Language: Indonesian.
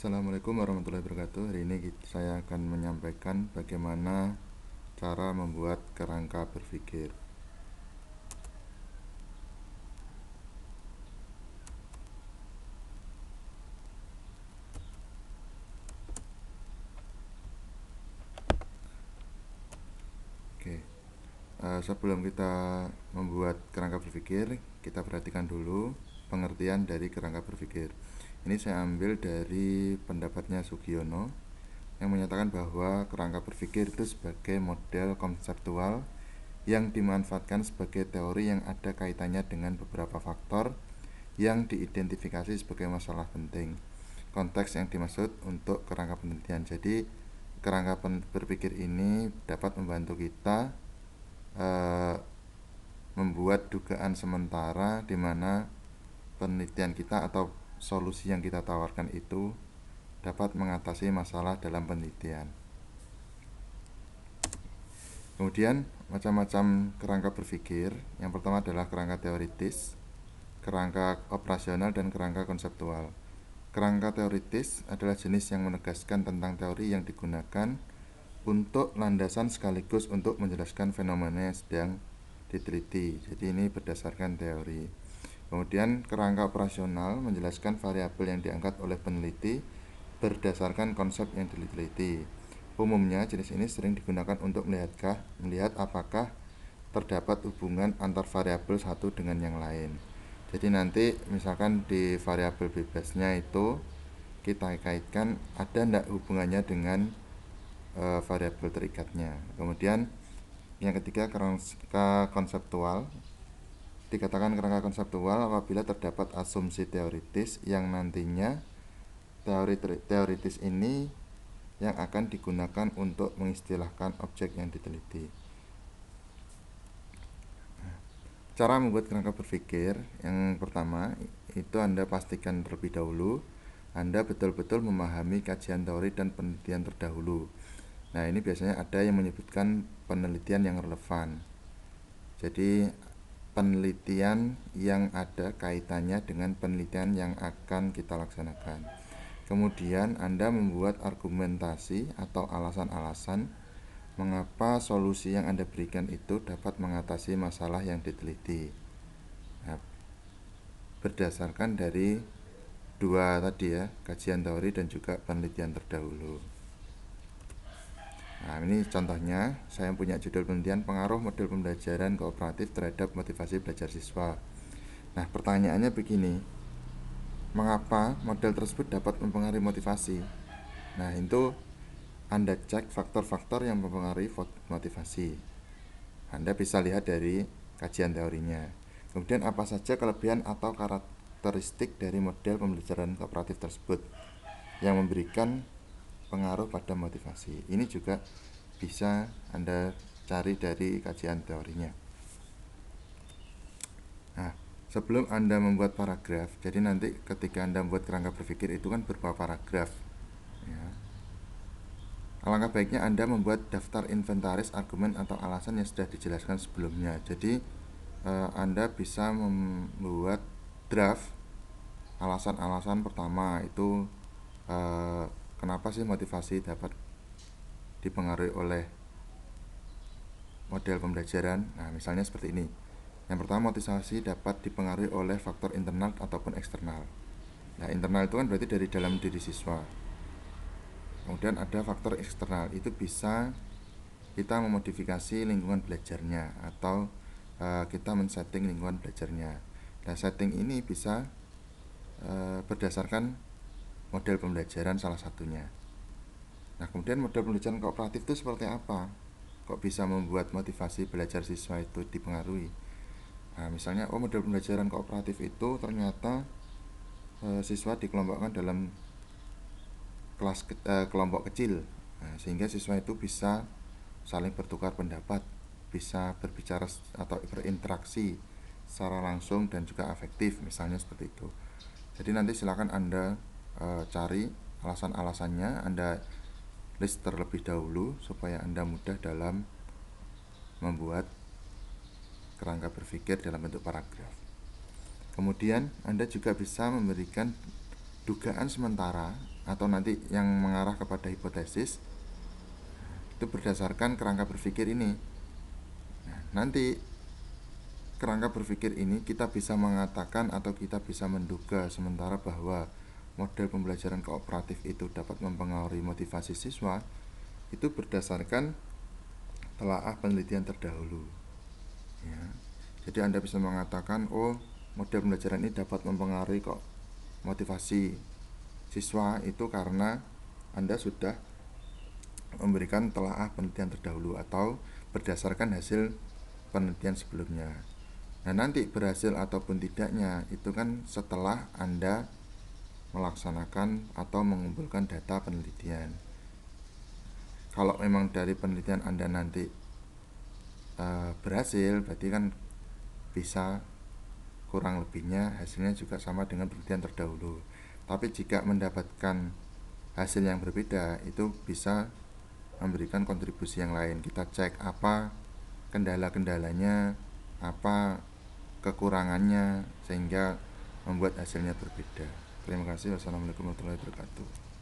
Assalamualaikum warahmatullahi wabarakatuh. Hari ini saya akan menyampaikan bagaimana cara membuat kerangka berpikir. Oke, sebelum kita membuat kerangka berpikir, kita perhatikan dulu pengertian dari kerangka berpikir. Ini saya ambil dari pendapatnya Sugiono yang menyatakan bahwa kerangka berpikir itu sebagai model konseptual yang dimanfaatkan sebagai teori yang ada kaitannya dengan beberapa faktor yang diidentifikasi sebagai masalah penting. Konteks yang dimaksud untuk kerangka penelitian. Jadi kerangka berpikir ini dapat membantu kita membuat dugaan sementara di mana penelitian kita atau solusi yang kita tawarkan itu dapat mengatasi masalah dalam penelitian. Kemudian macam-macam kerangka berpikir. Yang pertama adalah kerangka teoritis, kerangka operasional, dan kerangka konseptual. Kerangka teoritis adalah jenis yang menegaskan tentang teori yang digunakan untuk landasan sekaligus untuk menjelaskan fenomena yang sedang diteliti. Jadi ini berdasarkan teori. Kemudian kerangka operasional menjelaskan variabel yang diangkat oleh peneliti berdasarkan konsep yang diteliti. Umumnya jenis ini sering digunakan untuk melihat apakah terdapat hubungan antar variabel satu dengan yang lain. Jadi nanti misalkan di variabel bebasnya itu kita kaitkan ada tidak hubungannya dengan variabel terikatnya. Kemudian yang ketiga kerangka konseptual. Dikatakan kerangka konseptual apabila terdapat asumsi teoritis yang nantinya teori teoritis ini yang akan digunakan untuk mengistilahkan objek yang diteliti. Cara membuat kerangka berpikir yang pertama itu Anda pastikan terlebih dahulu Anda betul-betul memahami kajian teori dan penelitian terdahulu. Nah, ini biasanya ada yang menyebutkan penelitian yang relevan. Jadi penelitian yang ada kaitannya dengan penelitian yang akan kita laksanakan. Kemudian Anda membuat argumentasi atau alasan-alasan mengapa solusi yang Anda berikan itu dapat mengatasi masalah yang diteliti. Nah, berdasarkan dari dua tadi ya, kajian teori dan juga penelitian terdahulu. Nah, ini contohnya saya punya judul penelitian pengaruh model pembelajaran kooperatif terhadap motivasi belajar siswa. Nah, pertanyaannya begini, mengapa model tersebut dapat mempengaruhi motivasi? Nah, itu Anda cek faktor-faktor yang mempengaruhi motivasi. Anda bisa lihat dari kajian teorinya. Kemudian apa saja kelebihan atau karakteristik dari model pembelajaran kooperatif tersebut yang memberikan pengaruh pada motivasi. Ini juga bisa Anda cari dari kajian teorinya. Nah, sebelum Anda membuat paragraf, jadi nanti ketika Anda membuat kerangka berpikir itu kan berupa paragraf ya. Alangkah baiknya Anda membuat daftar inventaris argumen atau alasan yang sudah dijelaskan sebelumnya. Jadi Anda bisa membuat draft alasan-alasan pertama itu kenapa sih motivasi dapat dipengaruhi oleh model pembelajaran. Nah, misalnya seperti ini. Yang pertama, motivasi dapat dipengaruhi oleh faktor internal ataupun eksternal. Nah, internal itu kan berarti dari dalam diri siswa. Kemudian ada faktor eksternal, itu bisa kita memodifikasi lingkungan belajarnya atau kita men-setting lingkungan belajarnya. Nah, setting ini bisa berdasarkan model pembelajaran salah satunya. Nah, kemudian model pembelajaran kooperatif itu seperti apa? Kok bisa membuat motivasi belajar siswa itu dipengaruhi? Nah, misalnya model pembelajaran kooperatif itu ternyata siswa dikelompokkan dalam kelompok kecil. Nah, sehingga siswa itu bisa saling bertukar pendapat, bisa berbicara atau berinteraksi secara langsung dan juga afektif, misalnya seperti itu. Jadi nanti silakan Anda cari alasan-alasannya, Anda list terlebih dahulu supaya Anda mudah dalam membuat kerangka berpikir dalam bentuk paragraf. Kemudian Anda juga bisa memberikan dugaan sementara atau nanti yang mengarah kepada hipotesis itu berdasarkan kerangka berpikir ini. Nah, nanti kerangka berpikir ini kita bisa mengatakan atau kita bisa menduga sementara bahwa model pembelajaran kooperatif itu dapat mempengaruhi motivasi siswa itu berdasarkan telaah penelitian terdahulu ya. Jadi Anda bisa mengatakan, oh, model pembelajaran ini dapat mempengaruhi kok motivasi siswa itu karena Anda sudah memberikan telaah penelitian terdahulu atau berdasarkan hasil penelitian sebelumnya. Nah, nanti berhasil ataupun tidaknya itu kan setelah Anda melaksanakan atau mengumpulkan data penelitian. Kalau memang dari penelitian Anda nanti berhasil, berarti kan bisa kurang lebihnya hasilnya juga sama dengan penelitian terdahulu. Tapi jika mendapatkan hasil yang berbeda, itu bisa memberikan kontribusi yang lain. Kita cek apa kendala-kendalanya, apa kekurangannya, sehingga membuat hasilnya berbeda. Terima kasih. Wassalamualaikum warahmatullahi wabarakatuh.